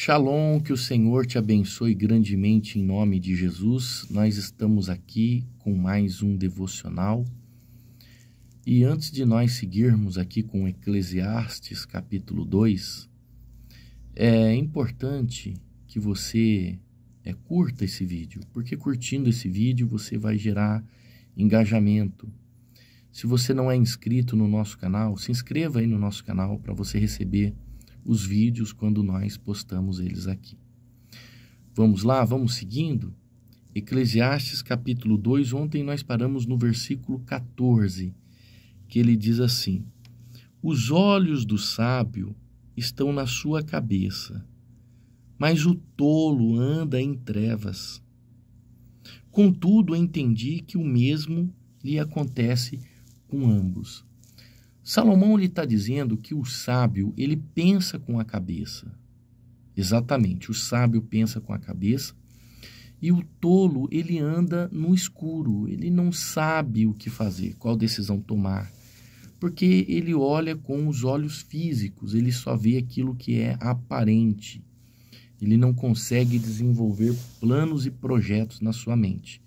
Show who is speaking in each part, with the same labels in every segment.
Speaker 1: Shalom, que o Senhor te abençoe grandemente em nome de Jesus. Nós estamos aqui com mais um devocional. E antes de nós seguirmos aqui com Eclesiastes capítulo 2, é importante que você curta esse vídeo, porque curtindo esse vídeo você vai gerar engajamento. Se você não é inscrito no nosso canal, se inscreva aí no nosso canal para você receber os vídeos quando nós postamos eles aqui. Vamos lá, vamos seguindo? Eclesiastes capítulo 2, ontem nós paramos no versículo 14, que ele diz assim: os olhos do sábio estão na sua cabeça, mas o tolo anda em trevas. Contudo, entendi que o mesmo lhe acontece com ambos. Salomão está dizendo que o sábio, ele pensa com a cabeça. Exatamente, o sábio pensa com a cabeça e o tolo, ele anda no escuro, ele não sabe o que fazer, qual decisão tomar, porque ele olha com os olhos físicos, ele só vê aquilo que é aparente. Ele não consegue desenvolver planos e projetos na sua mente.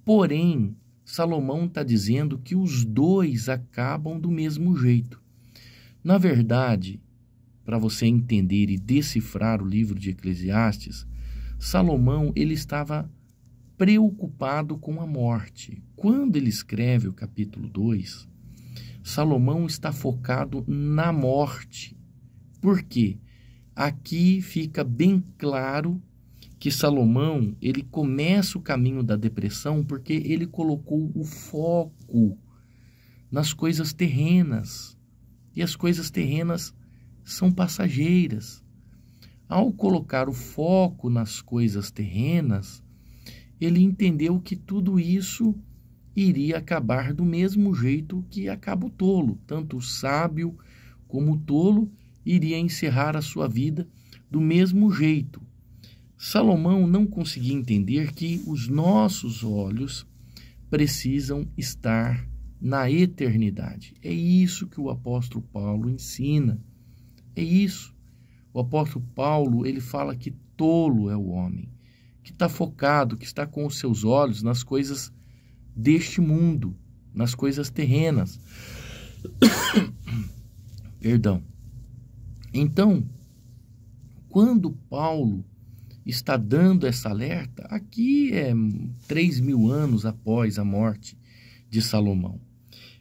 Speaker 1: Porém, Salomão está dizendo que os dois acabam do mesmo jeito. Na verdade, para você entender e decifrar o livro de Eclesiastes, Salomão ele estava preocupado com a morte. Quando ele escreve o capítulo 2, Salomão está focado na morte. Por quê? Aqui fica bem claro que Salomão, ele começa o caminho da depressão porque ele colocou o foco nas coisas terrenas. E as coisas terrenas são passageiras. Ao colocar o foco nas coisas terrenas, ele entendeu que tudo isso iria acabar do mesmo jeito que acaba o tolo. Tanto o sábio como o tolo iria encerrar a sua vida do mesmo jeito. Salomão não conseguia entender que os nossos olhos precisam estar na eternidade. É isso que o apóstolo Paulo ensina. É isso. O apóstolo Paulo, ele fala que tolo é o homem, que está focado, que está com os seus olhos nas coisas deste mundo, nas coisas terrenas. Perdão. Então, quando Paulo está dando essa alerta, aqui é 3.000 anos após a morte de Salomão.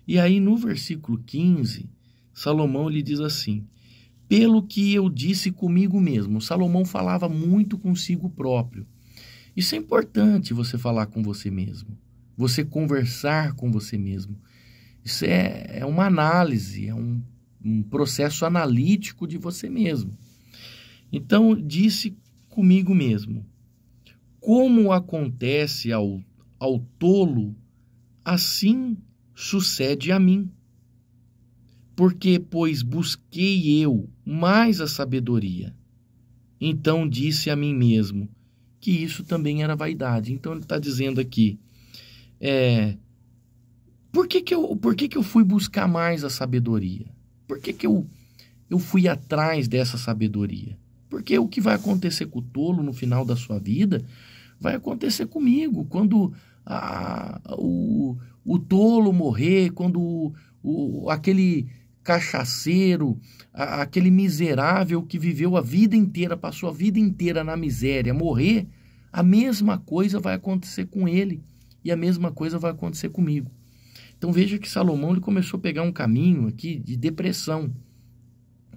Speaker 1: E aí no versículo 15, Salomão lhe diz assim: pelo que eu disse comigo mesmo. Salomão falava muito consigo próprio. Isso é importante, você falar com você mesmo, você conversar com você mesmo. Isso é uma análise, é um processo analítico de você mesmo. Então, disse comigo mesmo: como acontece ao tolo, assim sucede a mim. Porque, pois, busquei eu mais a sabedoria. Então disse a mim mesmo que isso também era vaidade. Então ele está dizendo aqui, por que que eu fui buscar mais a sabedoria? Por que que eu fui atrás dessa sabedoria? Porque o que vai acontecer com o tolo no final da sua vida vai acontecer comigo. Quando o tolo morrer, quando aquele cachaceiro, aquele miserável que viveu a vida inteira, passou a vida inteira na miséria, morrer, a mesma coisa vai acontecer com ele e a mesma coisa vai acontecer comigo. Então veja que Salomão ele começou a pegar um caminho aqui de depressão,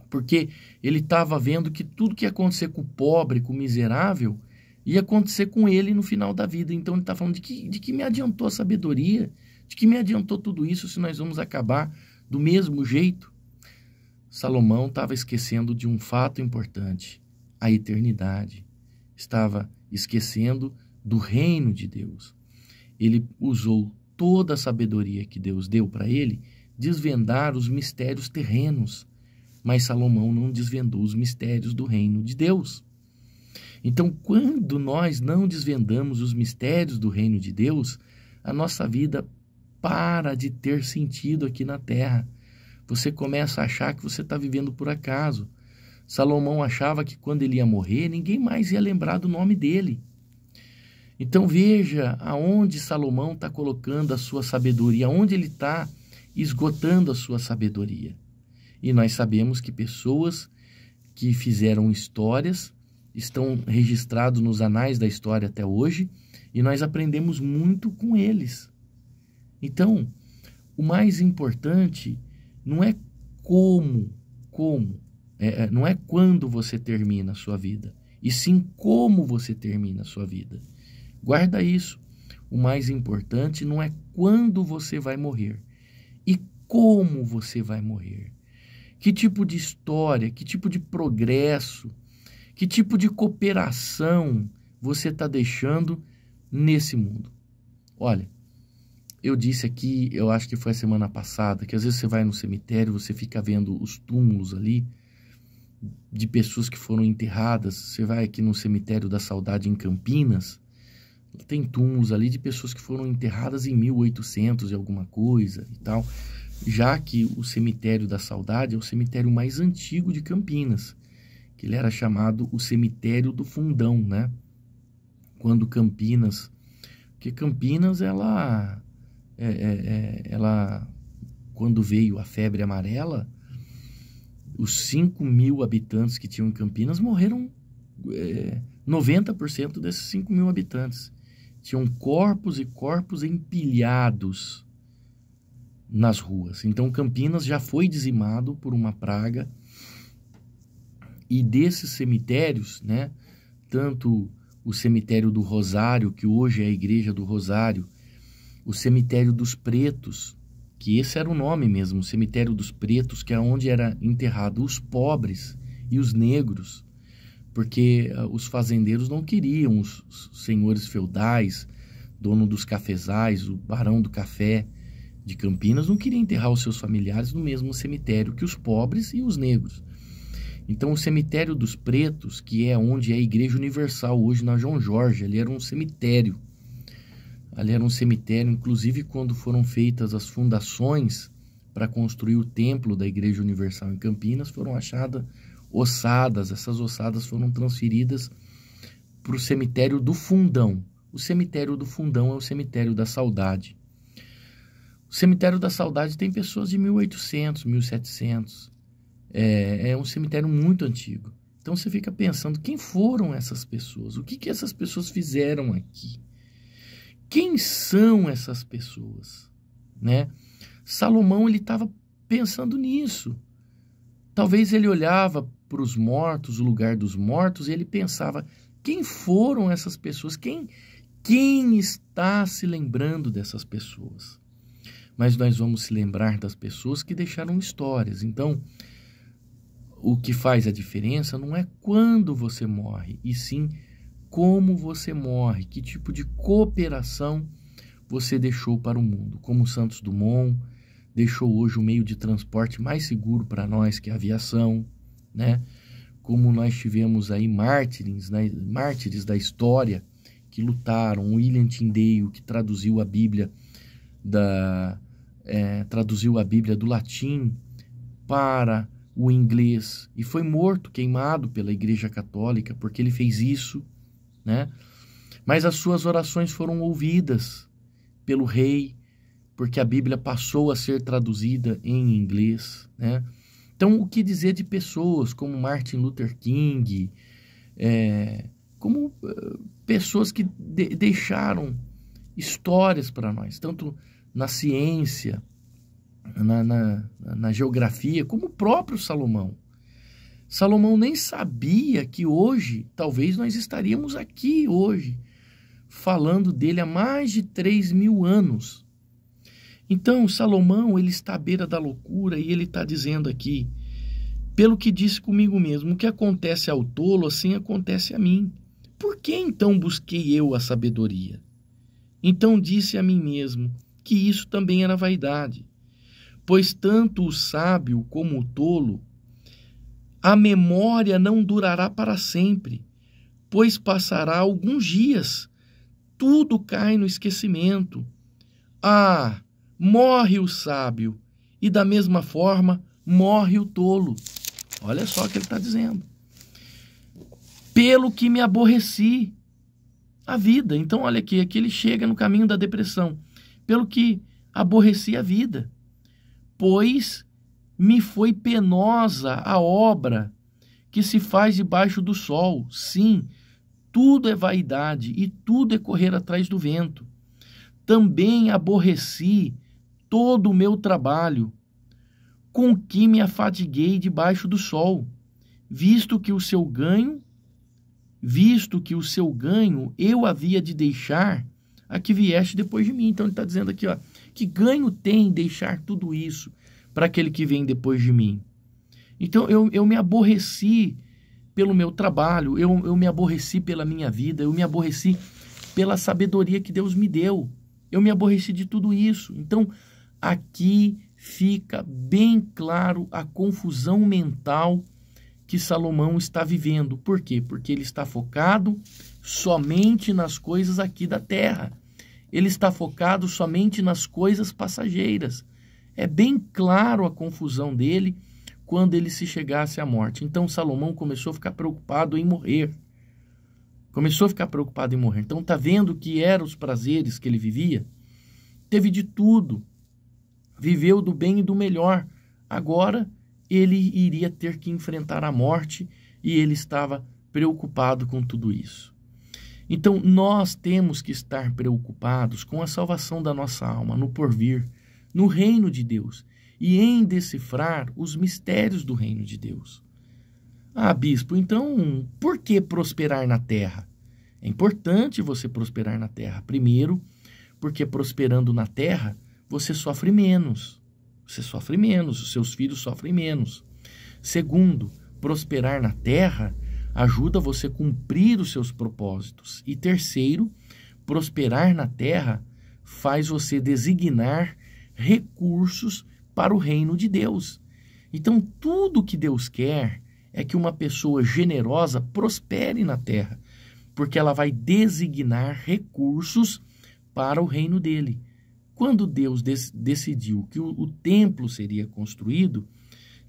Speaker 1: porque ele estava vendo que tudo que ia acontecer com o pobre, com o miserável, ia acontecer com ele no final da vida. Então ele está falando de que me adiantou a sabedoria, de que me adiantou tudo isso se nós vamos acabar do mesmo jeito. Salomão estava esquecendo de um fato importante, a eternidade. Estava esquecendo do reino de Deus. Ele usou toda a sabedoria que Deus deu para ele, desvendar os mistérios terrenos. Mas Salomão não desvendou os mistérios do reino de Deus. Então, quando nós não desvendamos os mistérios do reino de Deus, a nossa vida para de ter sentido aqui na terra. Você começa a achar que você está vivendo por acaso. Salomão achava que quando ele ia morrer, ninguém mais ia lembrar do nome dele. Então veja aonde Salomão está colocando a sua sabedoria, aonde ele está esgotando a sua sabedoria. E nós sabemos que pessoas que fizeram histórias estão registrados nos anais da história até hoje, e nós aprendemos muito com eles. Então, o mais importante não é não é quando você termina a sua vida, e sim como você termina a sua vida. Guarda isso. O mais importante não é quando você vai morrer, e como você vai morrer. Que tipo de história, que tipo de progresso, que tipo de cooperação você está deixando nesse mundo? Olha, eu disse aqui, eu acho que foi a semana passada, que às vezes você vai no cemitério, você fica vendo os túmulos ali de pessoas que foram enterradas. Você vai aqui no cemitério da Saudade em Campinas, tem túmulos ali de pessoas que foram enterradas em 1800 e alguma coisa e tal, já que o cemitério da Saudade é o cemitério mais antigo de Campinas, que ele era chamado o cemitério do Fundão, né? Quando Campinas, porque Campinas, ela quando veio a febre amarela, os 5.000 habitantes que tinham em Campinas morreram, 90% desses 5.000 habitantes. Tinham corpos e corpos empilhados nas ruas. Então Campinas já foi dizimado por uma praga. E desses cemitérios, né, tanto o cemitério do Rosário, que hoje é a Igreja do Rosário, o cemitério dos Pretos, que esse era o nome mesmo, o cemitério dos Pretos, que é onde era enterrado os pobres e os negros, porque os fazendeiros não queriam, os senhores feudais, dono dos cafezais, o barão do café de Campinas, não queria enterrar os seus familiares no mesmo cemitério que os pobres e os negros. Então o cemitério dos Pretos, que é onde é a Igreja Universal hoje na João Jorge, ali era um cemitério. Ali era um cemitério, inclusive quando foram feitas as fundações para construir o templo da Igreja Universal em Campinas, foram achadas ossadas. Essas ossadas foram transferidas para o cemitério do Fundão. O cemitério do Fundão é o cemitério da Saudade. O cemitério da Saudade tem pessoas de 1800, 1700. É um cemitério muito antigo. Então você fica pensando, quem foram essas pessoas? O que essas pessoas fizeram aqui? Quem são essas pessoas? Né? Salomão, ele estava pensando nisso. Talvez ele olhava para os mortos, o lugar dos mortos, e ele pensava, quem foram essas pessoas? Quem está se lembrando dessas pessoas? Mas nós vamos se lembrar das pessoas que deixaram histórias. Então, o que faz a diferença não é quando você morre, e sim como você morre, que tipo de cooperação você deixou para o mundo. Como Santos Dumont deixou hoje o meio de transporte mais seguro para nós, que é a aviação, né? Como nós tivemos aí mártires, né? Mártires da história que lutaram, o William Tyndale, que traduziu a Bíblia do latim para o inglês e foi morto, queimado pela Igreja Católica, porque ele fez isso, né? Mas as suas orações foram ouvidas pelo rei, porque a Bíblia passou a ser traduzida em inglês, né? Então, o que dizer de pessoas como Martin Luther King, como pessoas que deixaram histórias para nós, tanto na ciência, na geografia, como o próprio Salomão. Salomão nem sabia que hoje, talvez nós estaríamos aqui hoje, falando dele há mais de 3.000 anos. Então, Salomão, ele está à beira da loucura e ele está dizendo aqui, pelo que disse comigo mesmo, o que acontece ao tolo, assim acontece a mim. Por que então busquei eu a sabedoria? Então disse a mim mesmo que isso também era vaidade, pois tanto o sábio como o tolo, a memória não durará para sempre, pois passará alguns dias, tudo cai no esquecimento. Ah, morre o sábio, e da mesma forma morre o tolo. Olha só o que ele está dizendo. Pelo que me aborreci a vida. Então, olha aqui ele chega no caminho da depressão. Pelo que aborreci a vida. Pois me foi penosa a obra que se faz debaixo do sol. Sim, tudo é vaidade e tudo é correr atrás do vento. Também aborreci todo o meu trabalho, com que me afadiguei debaixo do sol, visto que o seu ganho eu havia de deixar a que vieste depois de mim. Então ele está dizendo aqui, ó, que ganho tem deixar tudo isso para aquele que vem depois de mim? Então eu me aborreci pelo meu trabalho, eu me aborreci pela minha vida, eu me aborreci pela sabedoria que Deus me deu, eu me aborreci de tudo isso. Então aqui fica bem claro a confusão mental que Salomão está vivendo. Por quê? Porque ele está focado somente nas coisas aqui da terra. Ele está focado somente nas coisas passageiras. É bem claro a confusão dele quando ele se chegasse à morte. Então Salomão começou a ficar preocupado em morrer. Então está vendo que eram os prazeres que ele vivia? Teve de tudo. Viveu do bem e do melhor. Agora ele iria ter que enfrentar a morte e ele estava preocupado com tudo isso. Então nós temos que estar preocupados com a salvação da nossa alma, no porvir, no reino de Deus e em decifrar os mistérios do reino de Deus. Ah, bispo, então por que prosperar na terra? É importante você prosperar na terra. Primeiro, porque prosperando na terra, você sofre menos. Os seus filhos sofrem menos. Segundo, prosperar na terra ajuda você a cumprir os seus propósitos. E terceiro, prosperar na terra faz você designar recursos para o reino de Deus. Então, tudo que Deus quer é que uma pessoa generosa prospere na terra, porque ela vai designar recursos para o reino dele. Quando Deus decidiu que o templo seria construído,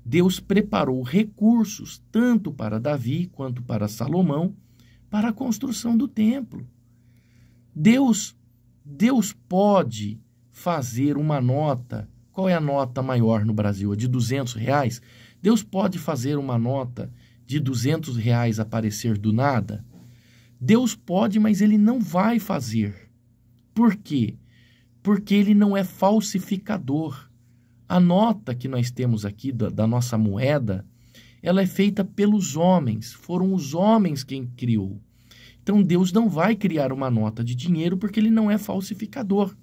Speaker 1: Deus preparou recursos tanto para Davi quanto para Salomão para a construção do templo. Deus pode fazer uma nota. Qual é a nota maior no Brasil? A de R$200? Deus pode fazer uma nota de R$200 aparecer do nada? Deus pode, mas ele não vai fazer. Por quê? Porque ele não é falsificador. A nota que nós temos aqui da nossa moeda, ela é feita pelos homens. Foram os homens quem criou. Então Deus não vai criar uma nota de dinheiro porque ele não é falsificador.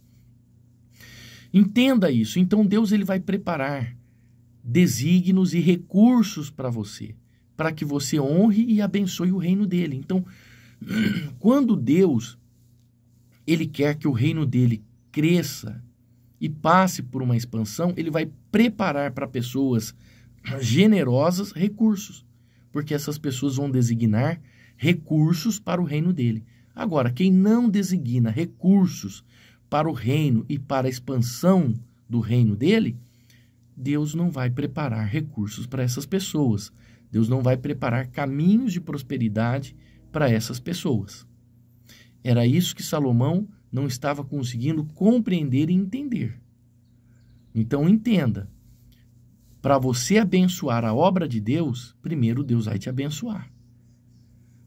Speaker 1: Entenda isso. Então Deus ele vai preparar desígnios e recursos para você, para que você honre e abençoe o reino dele. Então, quando Deus ele quer que o reino dele cresça e passe por uma expansão, ele vai preparar para pessoas generosas recursos, porque essas pessoas vão designar recursos para o reino dele. Agora, quem não designa recursos para o reino e para a expansão do reino dele, Deus não vai preparar recursos para essas pessoas. Deus não vai preparar caminhos de prosperidade para essas pessoas. Era isso que Salomão não estava conseguindo compreender e entender. Então entenda, para você abençoar a obra de Deus, primeiro Deus vai te abençoar.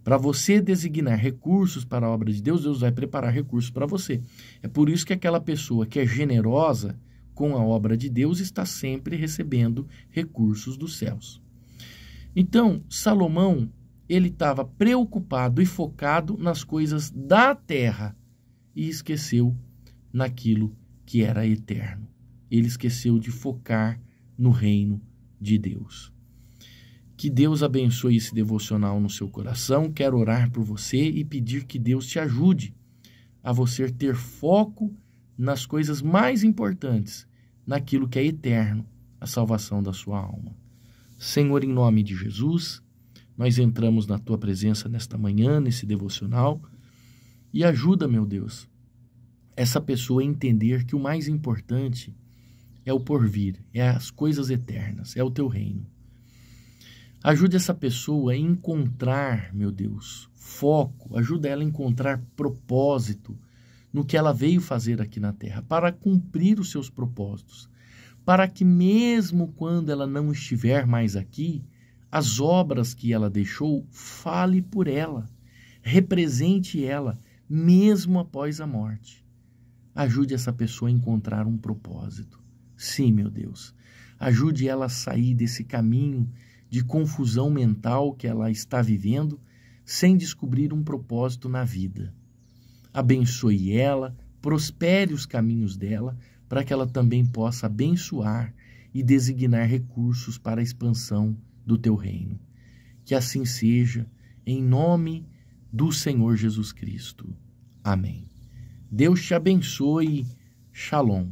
Speaker 1: Para você designar recursos para a obra de Deus, Deus vai preparar recursos para você. É por isso que aquela pessoa que é generosa com a obra de Deus está sempre recebendo recursos dos céus. Então, Salomão, ele estava preocupado e focado nas coisas da terra e esqueceu naquilo que era eterno. Ele esqueceu de focar no reino de Deus. Que Deus abençoe esse devocional no seu coração. Quero orar por você e pedir que Deus te ajude a você ter foco nas coisas mais importantes, naquilo que é eterno, a salvação da sua alma. Senhor, em nome de Jesus, nós entramos na tua presença nesta manhã, nesse devocional, e ajuda, meu Deus, essa pessoa a entender que o mais importante é o porvir, é as coisas eternas, é o teu reino. Ajude essa pessoa a encontrar, meu Deus, foco, ajuda ela a encontrar propósito no que ela veio fazer aqui na terra, para cumprir os seus propósitos, para que mesmo quando ela não estiver mais aqui, as obras que ela deixou fale por ela, represente ela, mesmo após a morte. Ajude essa pessoa a encontrar um propósito. Sim, meu Deus, ajude ela a sair desse caminho de confusão mental que ela está vivendo, sem descobrir um propósito na vida. Abençoe ela, prospere os caminhos dela, para que ela também possa abençoar e designar recursos para a expansão do teu reino. Que assim seja, em nome do Senhor Jesus Cristo. Amém. Deus te abençoe. Shalom.